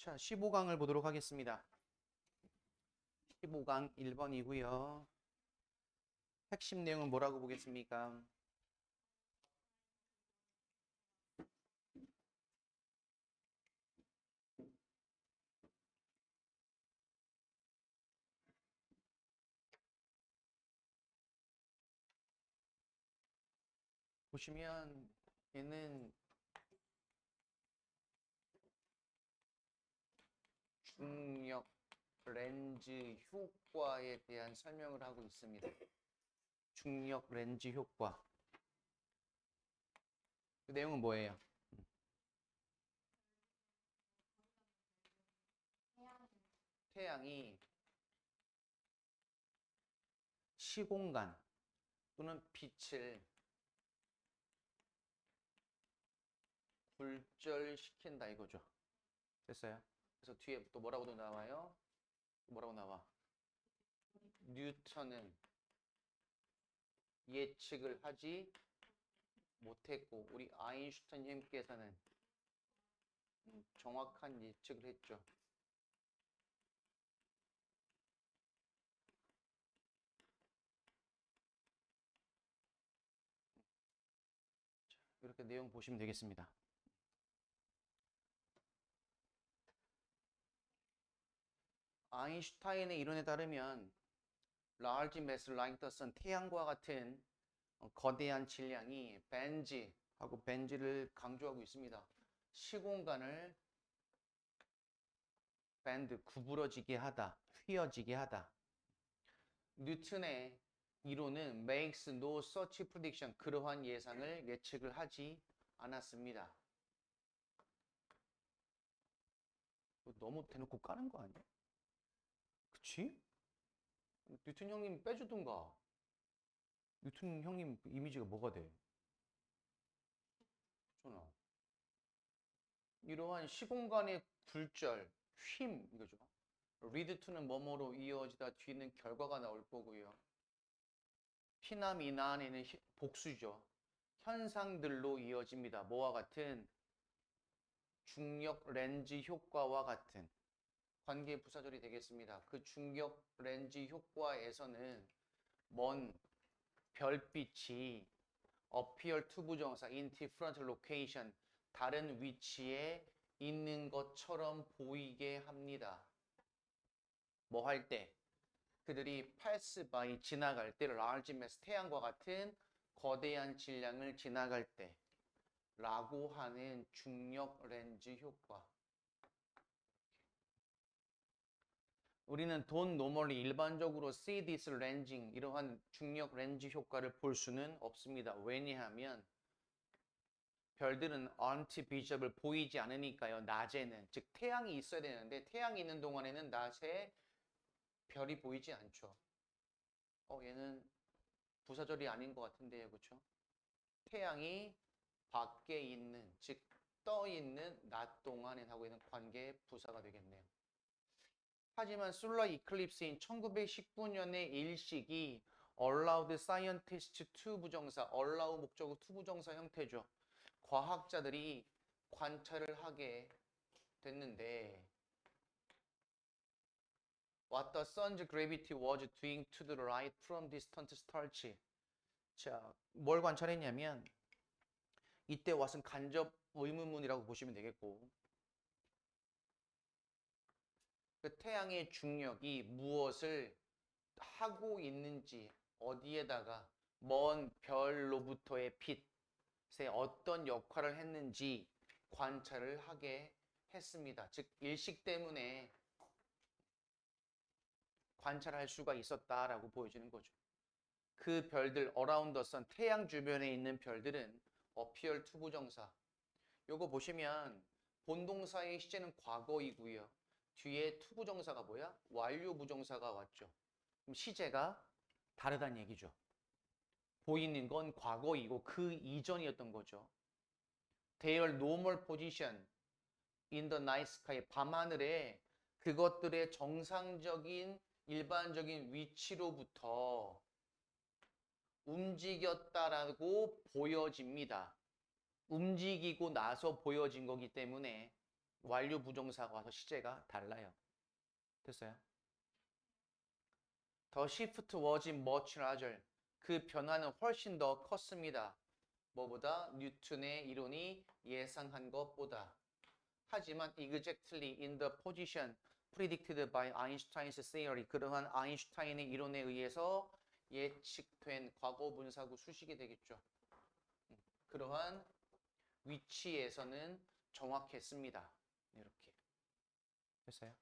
자, 15강을 보도록 하겠습니다. 15강 1번이고요. 핵심 내용은 뭐라고 보겠습니까? 보시면 얘는 중력 렌즈 효과에 대한 설명을 하고 있습니다. 중력 렌즈 효과. 그 내용은 뭐예요? 태양이 시공간 또는 빛을 굴절시킨다 이거죠. 됐어요? 그래서 뒤에 또 뭐라고도 나와요? 뭐라고 나와? 뉴턴은 예측을 하지 못했고 우리 아인슈타인 형께서는 정확한 예측을 했죠. 이렇게 내용 보시면 되겠습니다. 아인슈타인의 이론에 따르면 large mass like the sun, 태양과 같은 거대한 질량이 밴즈를 강조하고 있습니다. 시공간을 구부러지게 하다, 휘어지게 하다. 뉴턴의 이론은 makes no such prediction, 그러한 예상을 예측을 하지 않았습니다. 너무 대놓고 까는 거 아니야? 그치? 뉴턴 형님 빼주든가. 뉴턴 형님 이미지가 뭐가 돼? 그렇잖아. 이러한 시공간의 굴절, 휨 이거죠. 리드 투는 뭐뭐로 이어지다 뒤는 결과가 나올 거고요. 피나미나에는 복수죠. 현상들로 이어집니다. 뭐와 같은? 중력 렌즈 효과와 같은 관계 부사절이 되겠습니다. 그 중력 렌즈 효과에서는 먼 별빛이 appear to 부정사 in different location, 다른 위치에 있는 것처럼 보이게 합니다. 뭐 할 때? 그들이 pass by, 지나갈 때, large mass, 태양과 같은 거대한 질량을 지나갈 때 라고 하는 중력 렌즈 효과. 우리는 don't normally 일반적으로 see this lensing, 이러한 중력 렌즈 효과를 볼 수는 없습니다. 왜냐하면 별들은 aren't visible, 보이지 않으니까요. 낮에는, 즉 태양이 있어야 되는데 태양이 있는 동안에는 낮에 별이 보이지 않죠. 얘는 부사절이 아닌 것 같은데요, 그렇죠? 태양이 밖에 있는, 즉 떠 있는 낮 동안에 하고 있는 관계 부사가 되겠네요. 하지만 솔라 이클립스인 1919년의 일식이 allowed scientists to 부정사, allow 목적어 to 부정사 형태죠. 과학자들이 관찰을 하게 됐는데 What the sun's gravity was doing to the light from distant stars. 자, 뭘 관찰했냐면 이때 왓은 간접 의문문이라고 보시면 되겠고 그 태양의 중력이 무엇을 하고 있는지 어디에다가 먼 별로부터의 빛에 어떤 역할을 했는지 관찰을 하게 했습니다. 즉 일식 때문에 관찰할 수가 있었다라고 보여지는 거죠. 그 별들 around the sun, 태양 주변에 있는 별들은 appear to 부정사. 요거 보시면 본동사의 시제는 과거이고요. 뒤에 to 부정사가 뭐야? 완료 부정사가 왔죠. 그럼 시제가 다르다는 얘기죠. 보이는 건 과거이고 그 이전이었던 거죠. Their normal position in the night sky, 밤하늘에 그것들의 정상적인 일반적인 위치로부터 움직였다라고 보여집니다. 움직이고 나서 보여진 거기 때문에 완료 부정사가 와서 시제가 달라요. 됐어요? The shift was much larger. 그 변화는 훨씬 더 컸습니다. 뭐보다? 뉴턴의 이론이 예상한 것보다. 하지만 exactly in the position predicted by Einstein's theory. 그러한 아인슈타인의 이론에 의해서 예측된 과거 분사구 수식이 되겠죠. 그러한 위치에서는 정확했습니다. 이렇게. 됐어요?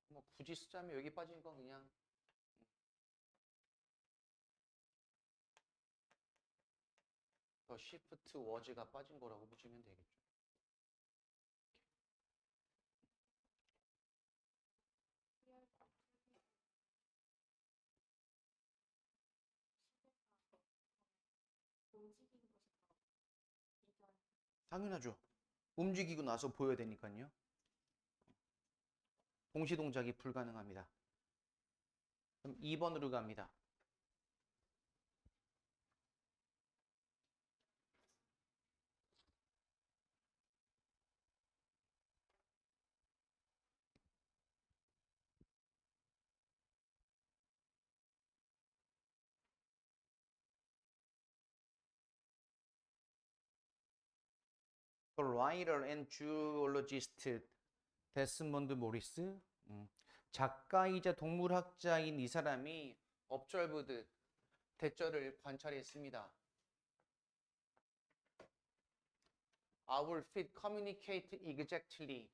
뭐 굳이 쓰자면 여기 빠진 건 그냥 더 시프트 워즈가 빠진 거라고 보시면 되겠죠. 당연하죠. 움직이고 나서 보여야 되니까요. 동시 동작이 불가능합니다. 그럼 2번으로 갑니다. The writer and geologist 데스몬드 모리스, 작가이자 동물학자인 이 사람이 observed, 대절을 관찰했습니다. Our feet communicate exactly.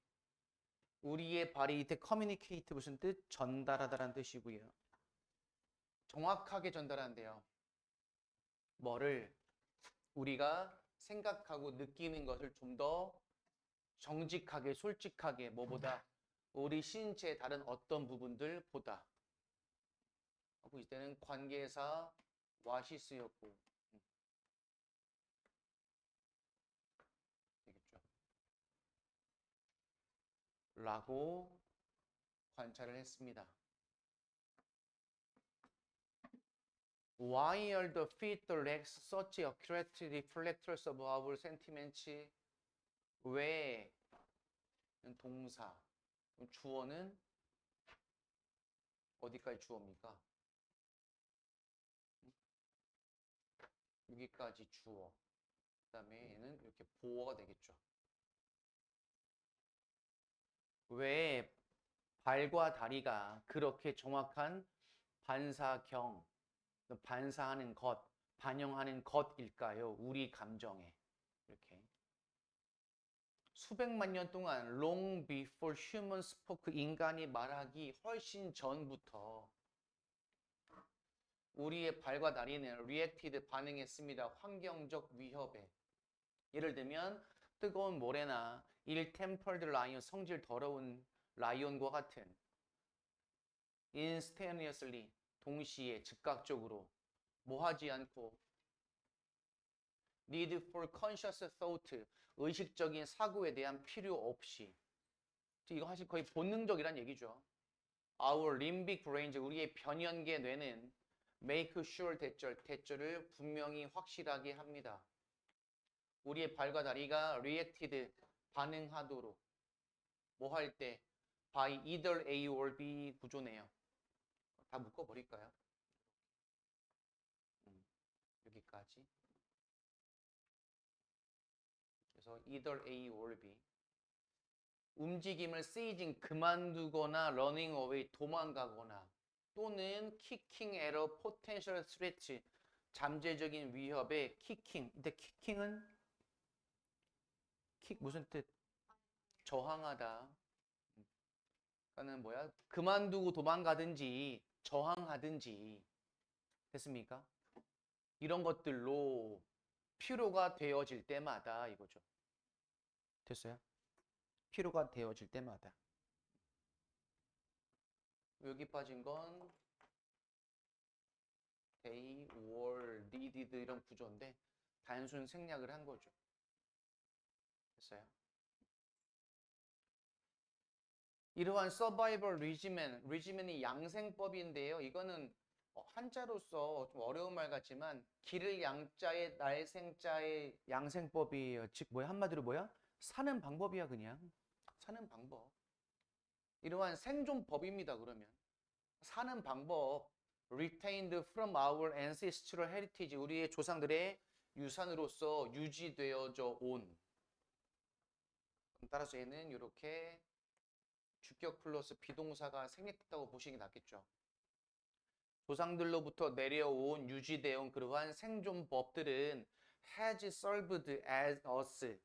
우리의 발이 이때 communicate 무슨 뜻? 전달하다라는 뜻이고요. 정확하게 전달한대요. 뭐를? 우리가 생각하고 느끼는 것을 좀 더 정직하게, 솔직하게, 뭐보다? 우리 신체의 다른 어떤 부분들보다. 하고 이때는 관계사 와시스였고 되겠죠. 라고 관찰을 했습니다. Why are the feet, the legs such accurate reflectors of our sentiments? 왜? 동사. 주어는 어디까지 주어입니까? 여기까지 주어. 그 다음에 얘는 이렇게 보어가 되겠죠. 왜 발과 다리가 그렇게 정확한 반사경, 반사하는 것, 반영하는 것일까요? 우리 감정에. 이렇게. 수백만 년 동안 long before humans spoke, 인간이 말하기 훨씬 전부터 우리의 발과 다리는 reacted, 반응했습니다. 환경적 위협에. 예를 들면 뜨거운 모래나 ill-tempered lion, 성질 더러운 라이온과 같은 instantaneously, 동시에 즉각적으로 뭐 하지 않고 need for conscious thought, 의식적인 사고에 대한 필요 없이. 이거 사실 거의 본능적이란 얘기죠. Our limbic brain, 우리의 변연계 뇌는 make sure, 대절을 분명히 확실하게 합니다. 우리의 발과 다리가 reacted, 반응하도록 뭐 할 때 by either A or B 구조네요. 다 묶어버릴까요? 여기까지. 그래서 either A or B. 움직임을 seizing, 그만두거나 running away, 도망가거나 또는 kicking at a potential threat, 잠재적인 위협에 kicking. 근데 kicking은 무슨 뜻? 저항하다. 그러니까는 뭐야? 그만두고 도망가든지 저항하든지. 됐습니까? 이런 것들로 필요가 되어질 때마다 이거죠. 됐어요? 필요가 되어질 때마다. 여기 빠진 건 they, were, needed 이런 구조인데 단순 생략을 한 거죠. 됐어요? 이러한 서바이벌 리지멘이 양생법인데요. 이거는 한자로서 좀 어려운 말 같지만 기를 양자에 날생자의 양생법이에요. 즉 뭐야? 한마디로 뭐야? 사는 방법이야 그냥. 사는 방법. 이러한 생존법입니다. 그러면 사는 방법 retained from our ancestral heritage 우리의 조상들의 유산으로서 유지되어져 온. 그럼 따라서 얘는 이렇게 주격 플러스 비동사가 생략됐다고 보시는 게 낫겠죠. 조상들로부터 내려온 유지되어 온 그러한 생존법들은 has served as us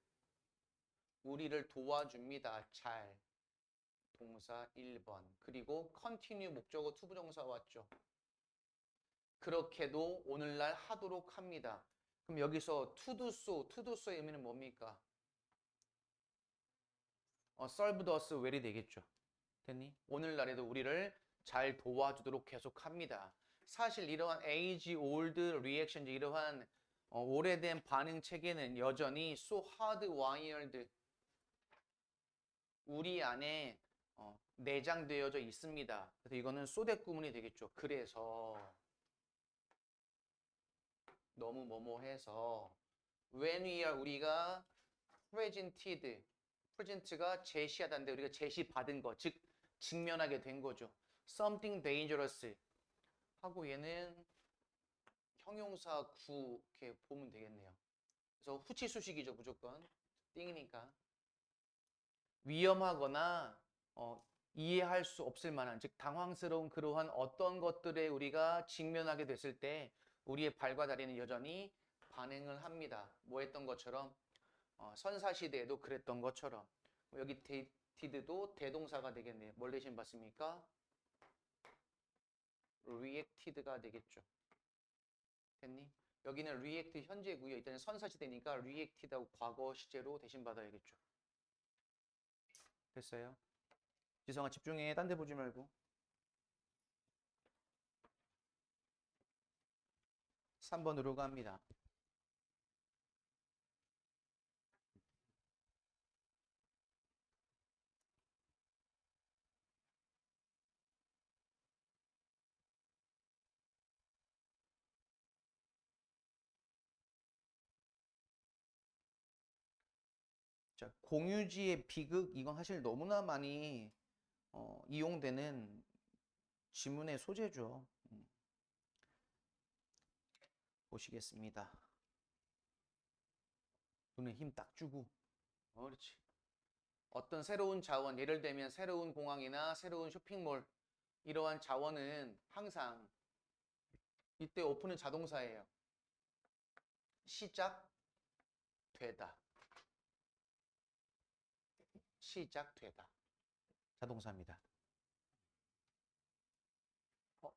우리를 도와줍니다. 잘. 동사 1번. 그리고 continue 목적어 투부정사 왔죠. 그렇게도 오늘날 하도록 합니다. 그럼 여기서 to do so의 의미는 뭡니까? served us well이 되겠죠. 됐니? 오늘날에도 우리를 잘 도와주도록 계속합니다. 사실 이러한 age old reaction 이러한 오래된 반응 체계는 여전히 so hardwired 우리 안에 내장되어져 있습니다. 그래서 이거는 소대 구문이 되겠죠. 그래서 너무 뭐뭐해서 when we are 우리가 present가 제시하다는데 우리가 제시받은 거, 즉 직면하게 된 거죠. something dangerous 하고 얘는 형용사 구 이렇게 보면 되겠네요. 그래서 후치수식이죠 무조건 띵이니까 위험하거나 이해할 수 없을 만한 즉 당황스러운 그러한 어떤 것들에 우리가 직면하게 됐을 때 우리의 발과 다리는 여전히 반응을 합니다. 뭐 했던 것처럼 선사시대에도 그랬던 것처럼 여기 did도 대동사가 되겠네요. 뭘 대신 봤습니까? reacted가 되겠죠. 됐니? 여기는 react 현재고요. 일단은 선사시대니까 reacted하고 과거 시제로 대신 받아야겠죠. 됐어요? 지성아 집중해. 딴 데 보지 말고. 3번으로 갑니다. 자, 공유지의 비극 이건 사실 너무나 많이 이용되는 지문의 소재죠. 보시겠습니다. 눈에 힘 딱 주고. 그렇지. 어떤 새로운 자원, 예를 들면 새로운 공항이나 새로운 쇼핑몰 이러한 자원은 항상 이때 오픈은 자동사예요. 시작되다. 시작되다. 자동사입니다.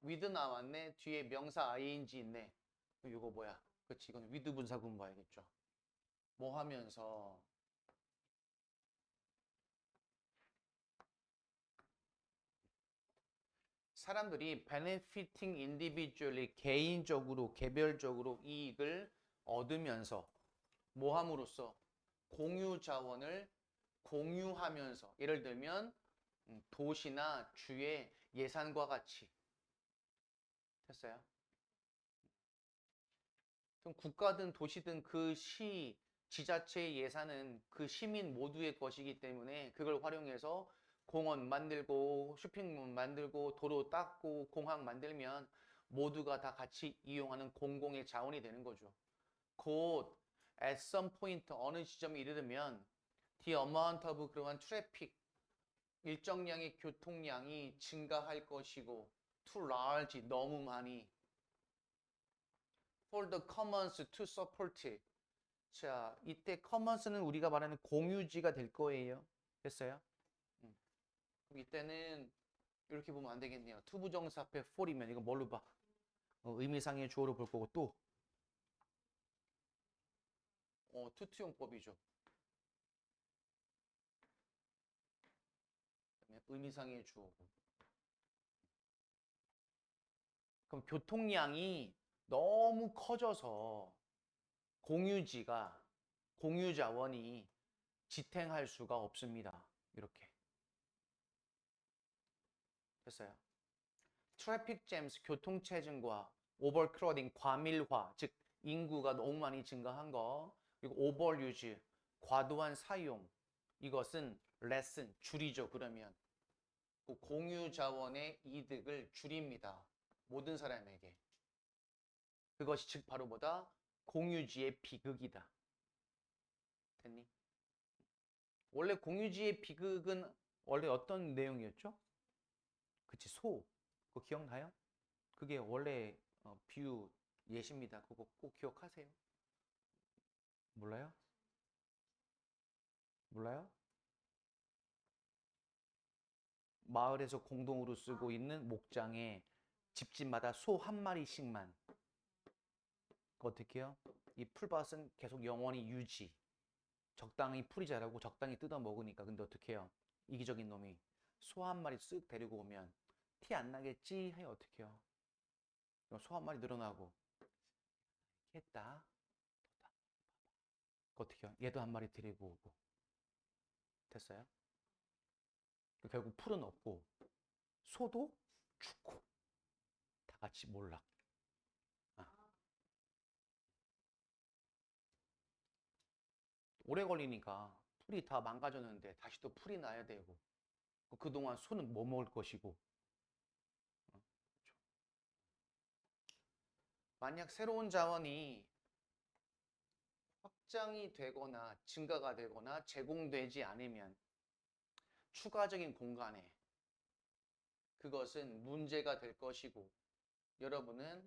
with 나왔네. 뒤에 명사 ing 있네. 이거 뭐야? 그렇지. 이건 with 분사구문 봐야겠죠. 뭐 하면서 사람들이 benefiting individually 개인적으로 개별적으로 이익을 얻으면서 뭐 함으로써 공유 자원을 공유하면서 예를 들면 도시나 주의 예산과 같이 됐어요? 그럼 국가든 도시든 그 시, 지자체의 예산은 그 시민 모두의 것이기 때문에 그걸 활용해서 공원 만들고 쇼핑몰 만들고 도로 닦고 공항 만들면 모두가 다 같이 이용하는 공공의 자원이 되는 거죠. 곧 at some point 어느 지점에 이르르면 the amount of 그러한 트래픽 일정량의 교통량이 증가할 것이고 too large 너무 많이 for the commons to support 자 이때 commons는 우리가 말하는 공유지가 될 거예요. 됐어요? 그럼 이때는 이렇게 보면 안 되겠네요. 투부정사 앞에 for이면 이거 뭘로 봐? 의미상의 주어로 볼 거고 또 투투용법이죠. 의미상의 주어고. 그럼 교통량이 너무 커져서 공유지가 공유자원이 지탱할 수가 없습니다. 이렇게 됐어요. 트래픽 잼스, 교통체증과 오버크로딩, 과밀화, 즉 인구가 너무 많이 증가한 거, 그리고 오버유즈, 과도한 사용, 이것은 레슨, 줄이죠. 그러면 그 공유 자원의 이득을 줄입니다. 모든 사람에게. 그것이 즉 바로 뭐다? 공유지의 비극이다. 됐니? 원래 공유지의 비극은 원래 어떤 내용이었죠? 그치, 소. 그거 기억나요? 그게 원래 비유 예시입니다. 그거 꼭 기억하세요. 몰라요? 몰라요? 마을에서 공동으로 쓰고 있는 목장에 집집마다 소 한 마리씩만. 어떻게 해요? 이 풀밭은 계속 영원히 유지. 적당히 풀이 자라고 적당히 뜯어 먹으니까. 근데 어떻게 해요? 이기적인 놈이 소 한 마리 쓱 데리고 오면 티 안 나겠지? 해요. 어떻게 해요? 소 한 마리 늘어나고 했다. 어떻게 해요? 얘도 한 마리 데리고 오고. 됐어요? 결국 풀은 없고 소도 죽고 다 같이 몰락. 아. 오래 걸리니까 풀이 다 망가졌는데 다시 또 풀이 나야 되고 그동안 소는 뭐 먹을 것이고. 그렇죠? 만약 새로운 자원이 확장이 되거나 증가가 되거나 제공되지 않으면 추가적인 공간에 그것은 문제가 될 것이고 여러분은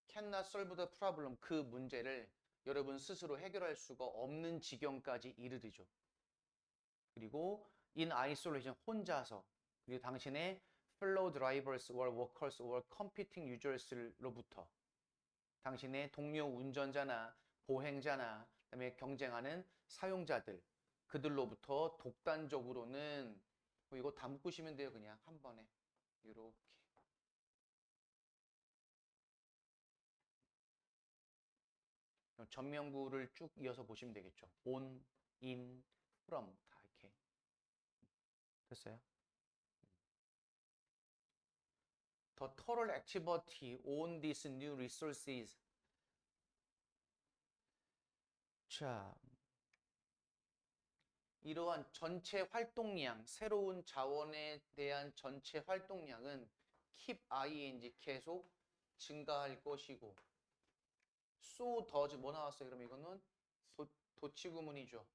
cannot solve the problem, 그 문제를 여러분 스스로 해결할 수가 없는 지경까지 이르르죠. 그리고 in isolation, 혼자서, 그리고 당신의 fellow drivers or workers or competing users로부터 당신의 동료 운전자나 보행자나 그다음에 경쟁하는 사용자들 그들로부터 독단적으로는 이거 다 묶으시면 돼요. 그냥 한 번에 이렇게. 전면구를 쭉 이어서 보시면 되겠죠. on, in, from 다 이렇게. 됐어요? The total activity on these new resources. 자, 이러한 전체 활동량, 새로운 자원에 대한 전체 활동량은 keep ing 계속 증가할 것이고 so does 뭐 나왔어요? 그럼 이거는 도치구문이죠.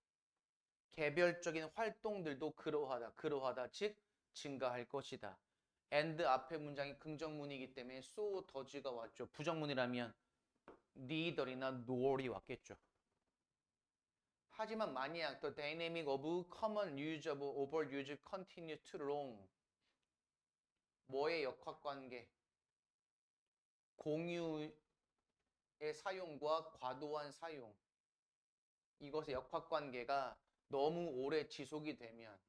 개별적인 활동들도 그러하다 즉 증가할 것이다. and 앞에 문장이 긍정문이기 때문에 so does가 왔죠. 부정문이라면 neither이나 nor이 왔겠죠. 하지만 만약 the dynamic of common use of overuse continue too long, 뭐의 역학관계? 공유의 사용과 과도한 사용, 이것의 역학관계가 너무 오래 지속이 되면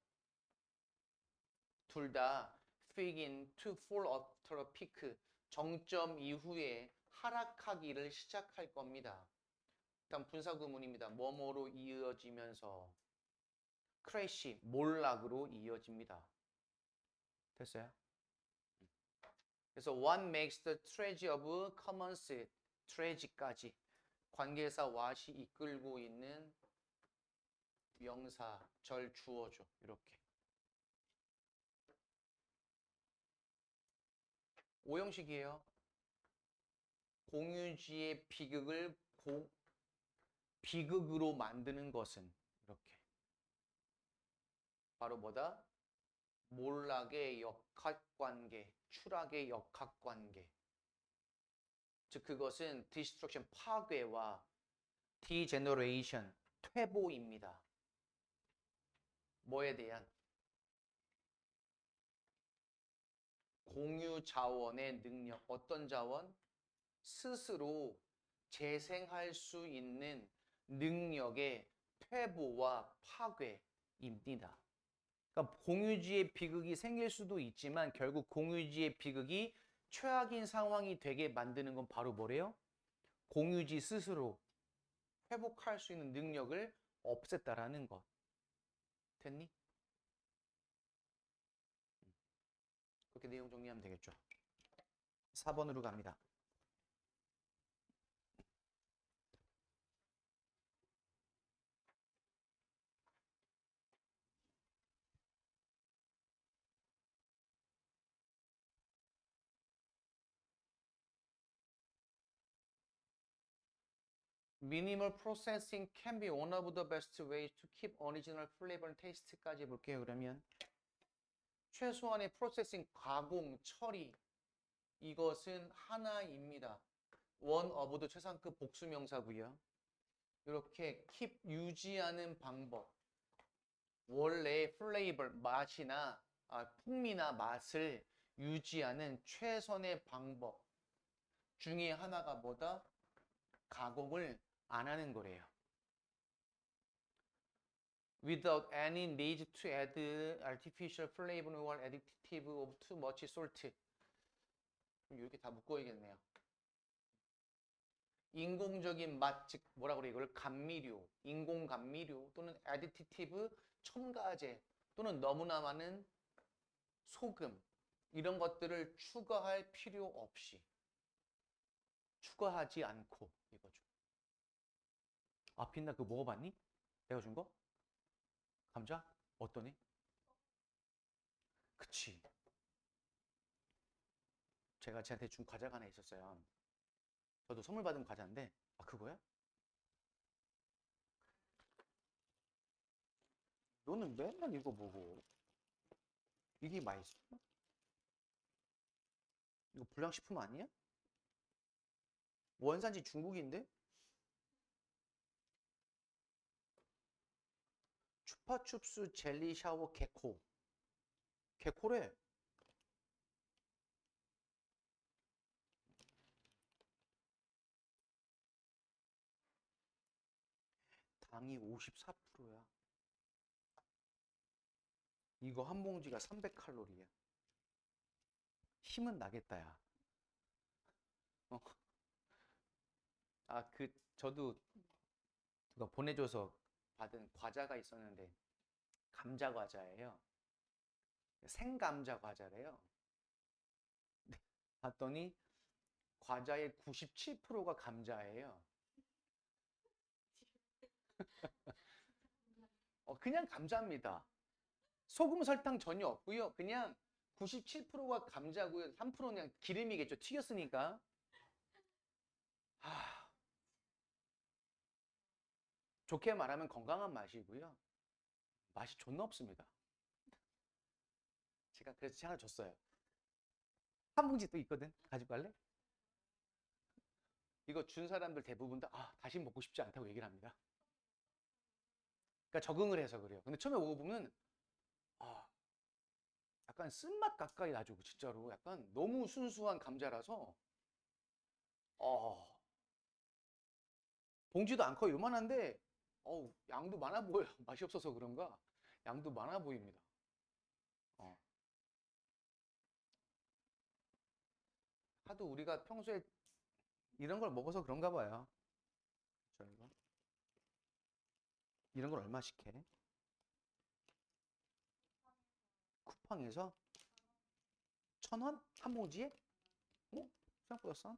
둘 다 begin to fall after a peak, 정점 이후에 하락하기를 시작할 겁니다. 일단 분사구문입니다. 뭐뭐로 이어지면서 크래시, 몰락으로 이어집니다. 됐어요? 그래서 what makes the tragedy of commons, tragedy까지 관계사 what이 이끌고 있는 명사, 절, 주어죠. 이렇게. 오형식이에요. 공유지의 비극을 비극으로 만드는 것은 이렇게. 바로 뭐다? 몰락의 역학관계, 추락의 역학관계. 즉 그것은 destruction, 파괴와 degeneration, 퇴보입니다. 뭐에 대한? 공유 자원의 능력. 어떤 자원? 스스로 재생할 수 있는 능력의 퇴보와 파괴입니다. 그러니까 공유지의 비극이 생길 수도 있지만 결국 공유지의 비극이 최악인 상황이 되게 만드는 건 바로 뭐래요? 공유지 스스로 회복할 수 있는 능력을 없앴다라는 것. 됐니? 그렇게 내용 정리하면 되겠죠. 4번으로 갑니다. Minimal processing can be one of the best ways to keep original flavor and taste까지 볼게요. 그러면 최소한의 프로세싱, 가공, 처리 이것은 하나입니다. one of도 최상급 복수명사고요. 이렇게 keep 유지하는 방법, 원래의 플레이버 맛이나 풍미나 맛을 유지하는 최선의 방법 중에 하나가 뭐다? 가공을 안 하는 거래요. Without any need to add artificial flavor or additive of too much salt. 이렇게 다 묶어야겠네요. 인공적인 맛, 즉 뭐라 그래 이걸 감미료, 인공 감미료 또는 additive 첨가제 또는 너무나 많은 소금 이런 것들을 추가할 필요 없이 추가하지 않고 이거죠. 아 빛나 그거 먹어봤니? 내가 준 거? 감자? 어떠니? 그치. 제가 쟤한테 준 과자가 하나 있었어요. 저도 선물 받은 과자인데 아 그거야? 너는 맨날 이거 보고 이게 맛있어? 이거 불량식품 아니야? 원산지 중국인데? 추파춥스 젤리 샤워 개코. 개코래. 당이 54%야. 이거 한 봉지가 300칼로리야. 힘은 나겠다, 야. 저도 누가 보내줘서 받은 과자가 있었는데, 감자 과자예요. 생감자 과자래요. 봤더니 과자의 97%가 감자예요. 그냥 감자입니다. 소금 설탕 전혀 없고요. 그냥 97%가 감자고요. 3%는 그냥 기름이겠죠. 튀겼으니까. 좋게 말하면 건강한 맛이고요. 맛이 존나 없습니다. 제가 그래서 하나 줬어요. 한 봉지 또 있거든. 가지고 갈래? 이거 준 사람들 대부분 다 다시 먹고 싶지 않다고 얘기를 합니다. 그러니까 적응을 해서 그래요. 근데 처음에 먹어보면 약간 쓴맛 가까이 나죠. 진짜로 약간 너무 순수한 감자라서 봉지도 안 커요. 요만한데 양도 많아 보여요. 맛이 없어서 그런가 양도 많아 보입니다. 하도 우리가 평소에 이런 걸 먹어서 그런가 봐요. 저희가 이런 걸 얼마씩 해? 쿠팡에서 1,000원? 한 봉지에? 생각보다 싸.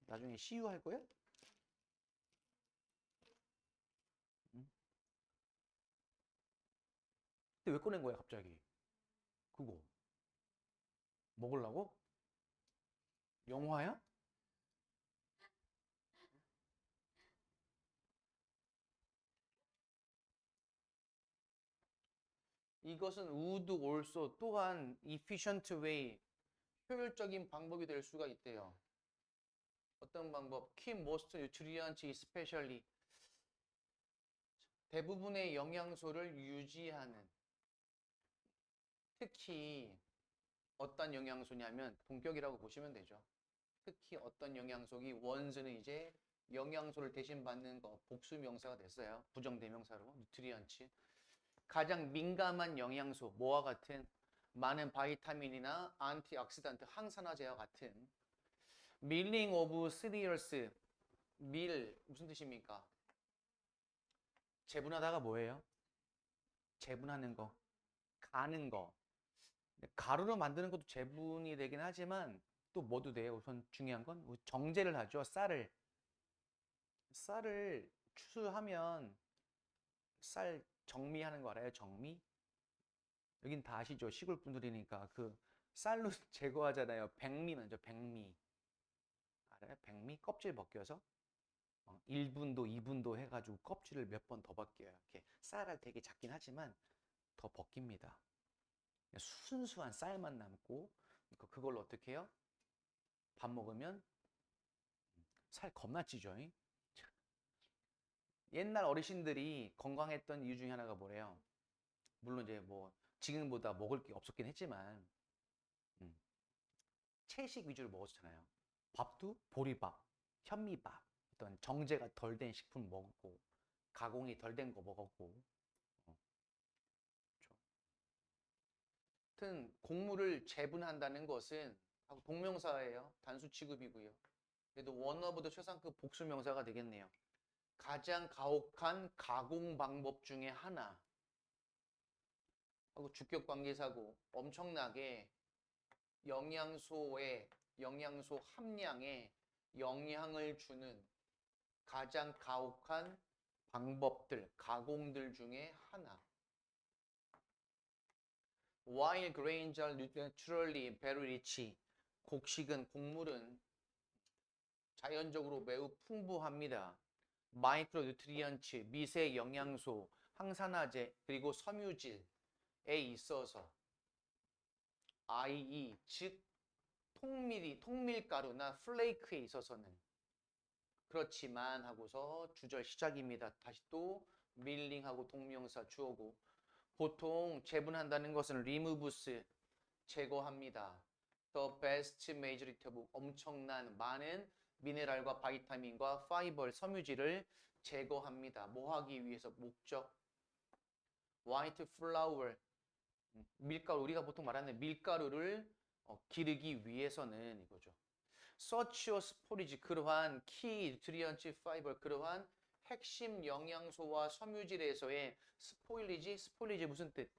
나중에 CU 할 거야? 근데 왜 꺼낸 거야 갑자기? 그거 먹으려고? 영화야? 이것은 would also 또한 efficient way 효율적인 방법이 될 수가 있대요. 어떤 방법? Keep most nutrients especially 대부분의 영양소를 유지하는 특히 어떤 영양소냐면 본격이라고 보시면 되죠. 특히 어떤 영양소기 원스는 이제 영양소를 대신 받는 거 복수 명사가 됐어요. 부정대명사로 nutrients 가장 민감한 영양소 뭐와 같은 많은 바이타민이나 안티옥시던트 항산화제와 같은 밀링 오브 시리얼스 밀 무슨 뜻입니까? 재분하다가 뭐예요? 재분하는 거 가는 거 가루로 만드는 것도 재분이 되긴 하지만 또 뭐도 돼요. 우선 중요한 건 정제를 하죠. 쌀을 추수하면 쌀 정미하는 거 알아요? 정미? 여긴 다 아시죠? 시골 분들이니까 그 쌀로 제거하잖아요. 백미 먼저 백미 알아요? 백미 껍질 벗겨서 1분도 2분도 해가지고 껍질을 몇 번 더 벗겨요. 이렇게 쌀알 되게 작긴 하지만 더 벗깁니다. 순수한 쌀만 남고 그걸로 어떻게 해요? 밥 먹으면 살 겁나 찌죠. 옛날 어르신들이 건강했던 이유 중에 하나가 뭐래요? 물론 이제 뭐 지금보다 먹을 게 없었긴 했지만 음, 채식 위주로 먹었잖아요. 밥도 보리밥, 현미밥, 어떤 정제가 덜 된 식품 먹고 가공이 덜 된 거 먹었고 어, 그렇죠. 하여튼 곡물을 재분한다는 것은 동명사예요. 단수 취급이고요. 그래도 원어보다 최상급 복수명사가 되겠네요. 가장 가혹한 가공 방법 중에 하나 하고 주격 관계사고 엄청나게 영양소 함량에 영향을 주는 가장 가혹한 방법들, 가공들 중에 하나. While grains are naturally very rich, 곡물은 자연적으로 매우 풍부합니다. 마이크로뉴트리언츠, 미세 영양소, 항산화제, 그리고 섬유질에 있어서 i.e. 즉 통밀가루나 플레이크에 있어서는 그렇지만 하고서 주절 시작입니다. 다시 또 밀링하고 동명사 주어고 보통 재분한다는 것은 removes 제거합니다. The vast majority of 엄청난 많은 미네랄과 바이타민과 파이버 섬유질을 제거합니다. 뭐 하기 위해서 목적 white flour 밀가루 우리가 보통 말하는 밀가루를 기르기 위해서는 이거죠. Such a 스포리지 그러한 키 뉴트리언츠 파이버 그러한 핵심 영양소와 섬유질에서의 스포일리지 무슨 뜻?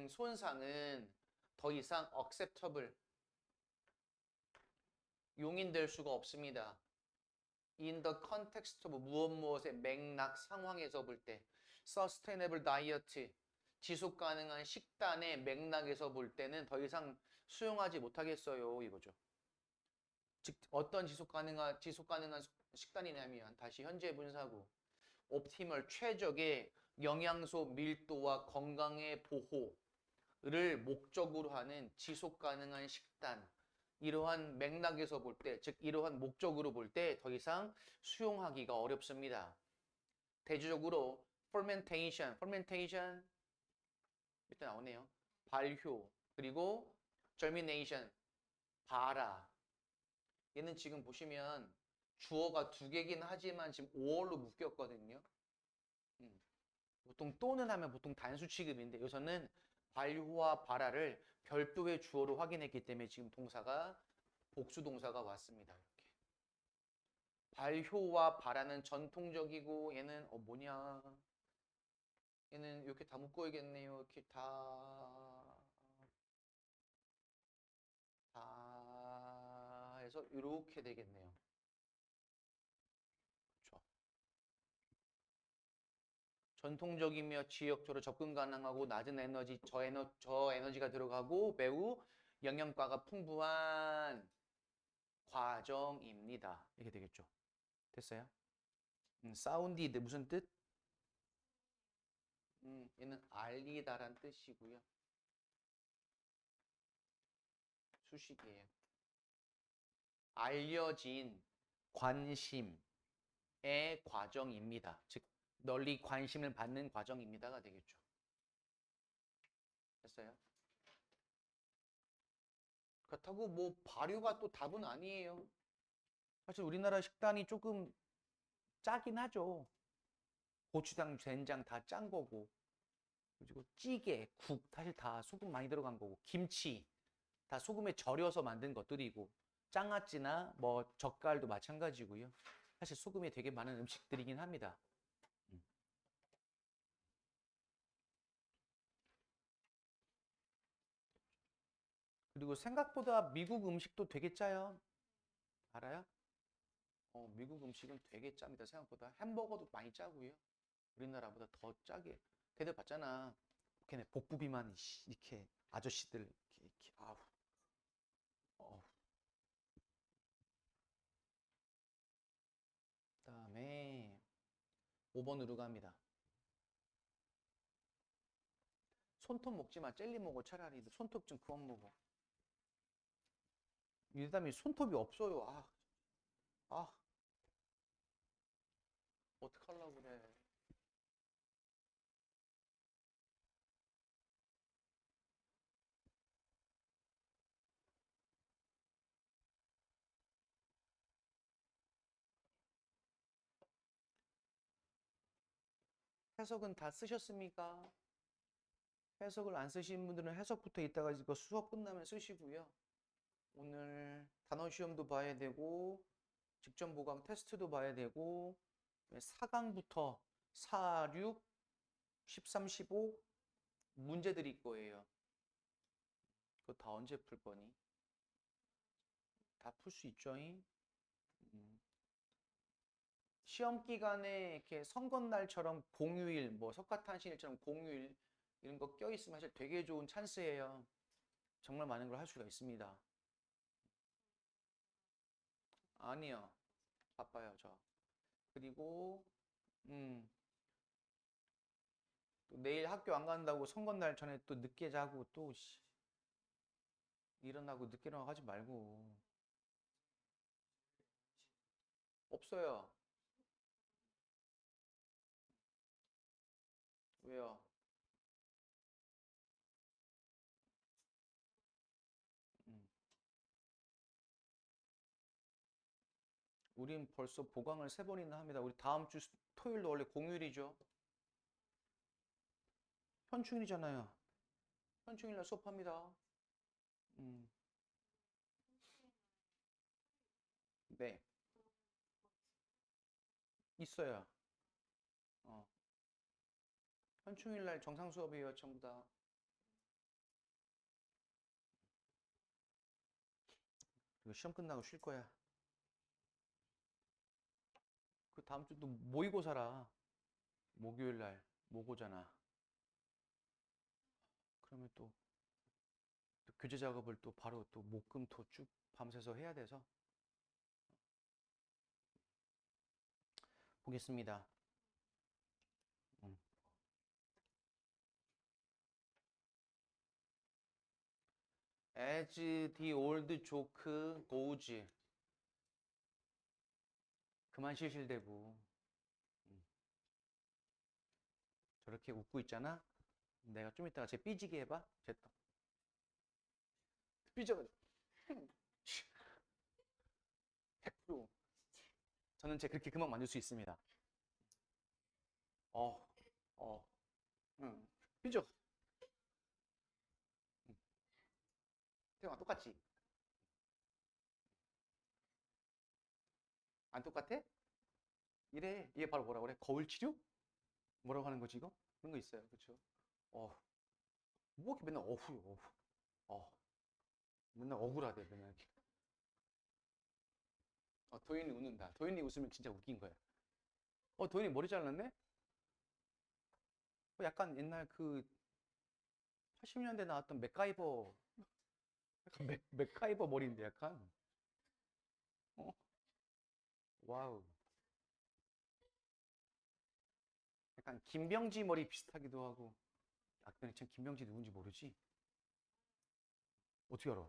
손상은 더 이상 acceptable 용인될 수가 없습니다. In the context of 무엇의 맥락 상황에서 볼 때 sustainable diet 지속 가능한 식단의 맥락에서 볼 때는 더 이상 수용하지 못하겠어요 이거죠. 즉 어떤 지속 가능한 식단이냐면 다시 현재 분사고 옵티멀 최적의 영양소 밀도와 건강의 보호를 목적으로 하는 지속 가능한 식단 이러한 맥락에서 볼 때, 즉 이러한 목적으로 볼 때 더 이상 수용하기가 어렵습니다. 대조적으로 fermentation 일단 나오네요. 발효 그리고 germination 발화 얘는 지금 보시면 주어가 두 개긴 하지만 지금 5어로 묶였거든요. 보통 또는 하면 보통 단수 취급인데 여기서는 발효와 발화를 별도의 주어로 확인했기 때문에 지금 동사가 복수 동사가 왔습니다. 이렇게. 발효와 발화는 전통적이고 얘는 뭐냐? 얘는 이렇게 다 묶어야겠네요. 이렇게 다 해서 이렇게 되겠네요. 그렇죠. 전통적이며 지역적으로 접근 가능하고 낮은 에너지, 저에너지가 들어가고 매우 영양가가 풍부한 과정입니다. 이렇게 되겠죠. 됐어요? 사운디드 무슨 뜻? 얘는 알리다란 뜻이고요. 수식이에요. 알려진 관심의 과정입니다. 즉 널리 관심을 받는 과정입니다가 되겠죠. 됐어요? 그렇다고 뭐 발효가 또 답은 아니에요. 사실 우리나라 식단이 조금 짜긴 하죠. 고추장, 된장 다 짠 거고 그리고 찌개, 국 사실 다 소금 많이 들어간 거고 김치 다 소금에 절여서 만든 것들이고 장아찌나 뭐 젓갈도 마찬가지고요. 사실 소금이 되게 많은 음식들이긴 합니다. 그리고 생각보다 미국 음식도 되게 짜요. 알아요? 미국 음식은 되게 짭니다. 생각보다. 햄버거도 많이 짜고요. 우리나라보다 더 짜게. 걔들 봤잖아. 걔네 복부비만 이렇게 아저씨들 이렇게 아우. 어. 그다음에 5번 으로 갑니다. 손톱 먹지 마. 젤리 먹어 차라리. 손톱 좀 그만 먹어. 이 사람이 손톱이 없어요. 아, 어떡하려고 그래. 해석은 다 쓰셨습니까? 해석을 안 쓰신 분들은 해석부터 이따가 이거 수업 끝나면 쓰시고요. 오늘 단어 시험도 봐야 되고 직전 보강 테스트도 봐야 되고 4강부터 4, 6, 13, 15 문제들이 거예요. 그거 다 언제 풀 거니? 다 풀 수 있죠잉? 시험 기간에 이렇게 선거날처럼 공휴일, 뭐 석가탄신일처럼 공휴일 이런 거 껴있으면 사실 되게 좋은 찬스예요. 정말 많은 걸 할 수가 있습니다. 아니요. 바빠요, 저. 그리고 또 내일 학교 안 간다고 선거날 전에 또 늦게 자고 또 일어나고 늦게 일어나고 하지 말고. 없어요. 왜요? 음. 우린 벌써 보강을 3번이나 합니다. 우리 다음 주 토요일도 원래 공휴일이죠. 현충일이잖아요. 현충일날 수업합니다. 음. 네. 있어요. 어. 현충일날 정상 수업이에요, 전부 다. 그리고 시험 끝나고 쉴 거야. 그 다음 주도 모의고사라. 목요일날 모고잖아. 그러면 또 교재 작업을 또 바로 또 목금토 쭉 밤새서 해야 돼서 보겠습니다. 음. As the old joke goes. 그만 실실대고. 음. 저렇게 웃고 있잖아. 내가 좀 이따가 쟤 삐지게 해봐. 쟤 또. 삐져가지고. 100%. 저는 쟤 그렇게 금방 만들 수 있습니다. 어, 어, 응. 삐져. 응. 태영아, 똑같지? 안 똑같아? 이래. 이게 바로 뭐라 그래? 거울 치료? 뭐라고 하는 거지, 이거? 그런 거 있어요. 그쵸? 어, 뭐 이렇게 맨날 어후요, 어후. 어, 맨날 억울하대, 맨날 이렇게. 도인이 웃는다. 도인이 웃으면 진짜 웃긴 거야. 도인이 머리 잘랐네? 약간 옛날 그 80년대 나왔던 맥가이버, 약간 맥가이버 머리인데 약간. 어? 와우. 약간 김병지 머리 비슷하기도 하고. 아, 근데 참 김병지 누군지 모르지? 어떻게 알아?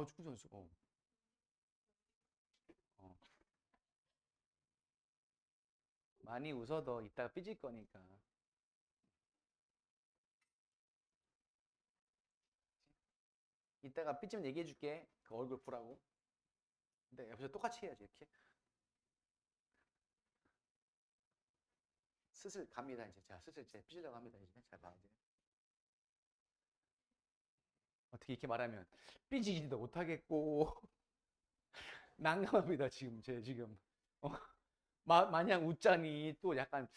축구 선수. 어. 많이 웃어 도 이따가 삐질 거니까. 이따가 삐지면 얘기해 줄게. 그 얼굴 보라고. 근데 옆에서 똑같이 해야지 이렇게. 슬슬 갑니다 이제. 자, 슬슬 이제 삐지려고 합니다 이제. 잘 봐 이제. 어떻게 이렇게 말하면 삐지지도 못하겠고 난감합니다 지금 제 지금. 어, 마냥 웃자니 또 약간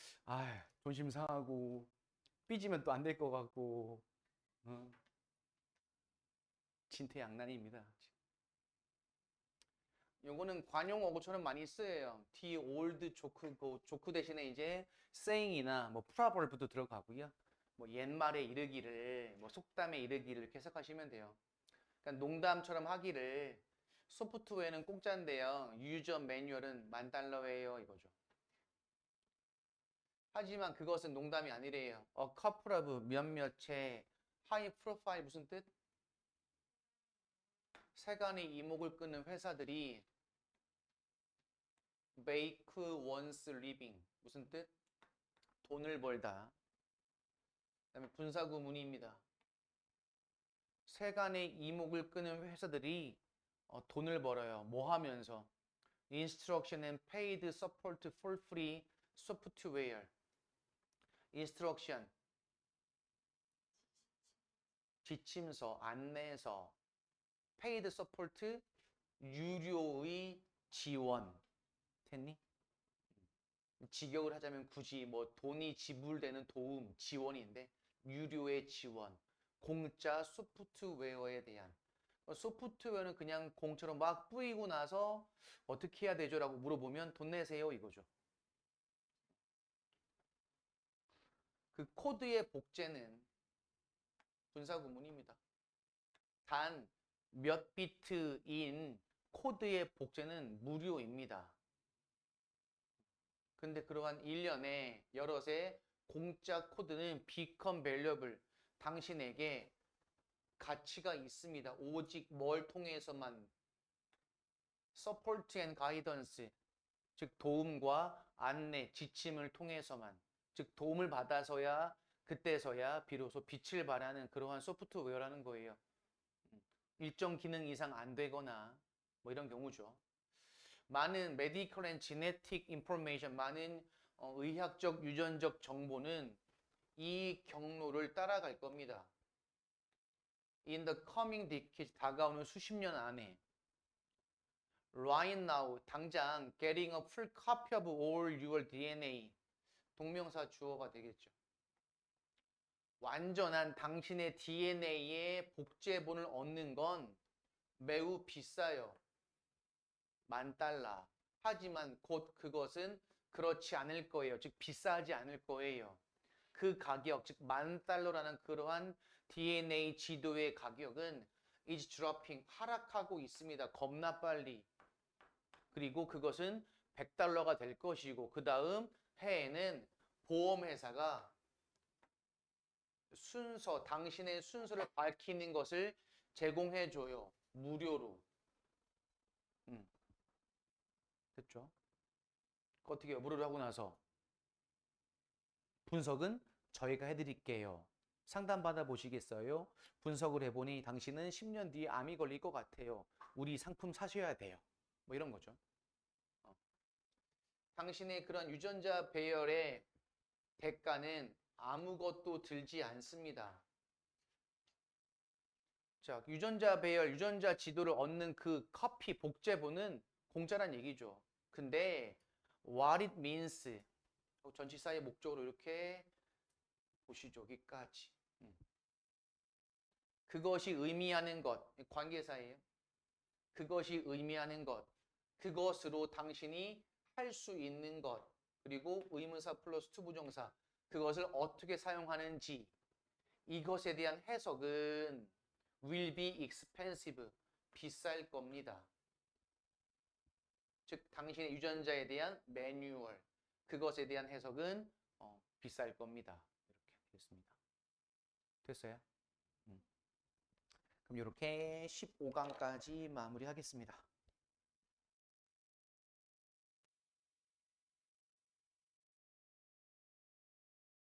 존심 상하고 삐지면 또 안 될 것 같고. 어. 진퇴양난입니다. 요거는 관용어구처럼 많이 쓰여요. The old joke, 조크 대신에 이제 saying이나 뭐 proverb도 들어가고요. 뭐 옛말에 이르기를, 뭐 속담에 이르기를 이렇게 해석하시면 돼요. 그러니까 농담처럼 하기를 소프트웨어는 공짜인데요. 유저 매뉴얼은 $10,000예요 이거죠. 하지만 그것은 농담이 아니래요. A couple of 몇몇의 high profile 무슨 뜻? 세간의 이목을 끄는 회사들이 make one's living 무슨 뜻? 돈을 벌다. 그다음에 분사구문입니다. 세간의 이목을 끄는 회사들이 돈을 벌어요. 뭐 하면서? Instruction and paid support for free software. Instruction 지침서, 안내서, paid support 유료의 지원. 됐니? 직역을 하자면 굳이 뭐 돈이 지불되는 도움, 지원인데 유료의 지원, 공짜 소프트웨어에 대한 소프트웨어는 그냥 공처럼 막 뿌리고 나서 어떻게 해야 되죠? 라고 물어보면 돈 내세요 이거죠. 그 코드의 복제는 분사구문입니다. 단 몇 비트인 코드의 복제는 무료입니다. 근데 그러한 일련의 여럿의 공짜 코드는 become valuable. 당신에게 가치가 있습니다. 오직 뭘 통해서만? support and guidance. 즉 도움과 안내, 지침을 통해서만. 즉 도움을 받아서야 그때서야 비로소 빛을 발하는 그러한 소프트웨어라는 거예요. 일정 기능 이상 안 되거나 뭐 이런 경우죠. 많은 medical and genetic information, 많은 의학적, 유전적 정보는 이 경로를 따라갈 겁니다. In the coming decades, 다가오는 수십 년 안에 right now, 당장 getting a full copy of all your DNA, 동명사 주어가 되겠죠. 완전한 당신의 DNA의 복제본을 얻는 건 매우 비싸요. $10,000. 하지만 곧 그것은 그렇지 않을 거예요. 즉 비싸지 않을 거예요. 그 가격, 즉 $10,000라는 그러한 DNA 지도의 가격은 is dropping, 하락하고 있습니다. 겁나 빨리. 그리고 그것은 $100가 될 것이고 그 다음 해에는 보험회사가 순서, 당신의 순서를 밝히는 것을 제공해줘요. 무료로. 됐죠? 어떻게 해요? 무료로 하고 나서 분석은 저희가 해드릴게요. 상담 받아보시겠어요? 분석을 해보니 당신은 10년 뒤에 암이 걸릴 것 같아요. 우리 상품 사셔야 돼요. 뭐 이런 거죠. 당신의 그런 유전자 배열의 대가는 아무것도 들지 않습니다. 자, 유전자 배열, 유전자 지도를 얻는 그 커피 복제본은 공짜란 얘기죠. 근데 what it means, 전치사의 목적으로 이렇게 보시죠. 여기까지. 그것이 의미하는 것, 관계사예요. 그것이 의미하는 것, 그것으로 당신이 할 수 있는 것, 그리고 의문사 플러스 투부정사, 그것을 어떻게 사용하는지, 이것에 대한 해석은 will be expensive, 비쌀 겁니다. 즉 당신의 유전자에 대한 매뉴얼, 그것에 대한 해석은 비쌀 겁니다. 이렇게 됐습니다. 됐어요? 그럼 이렇게 15강까지 마무리하겠습니다.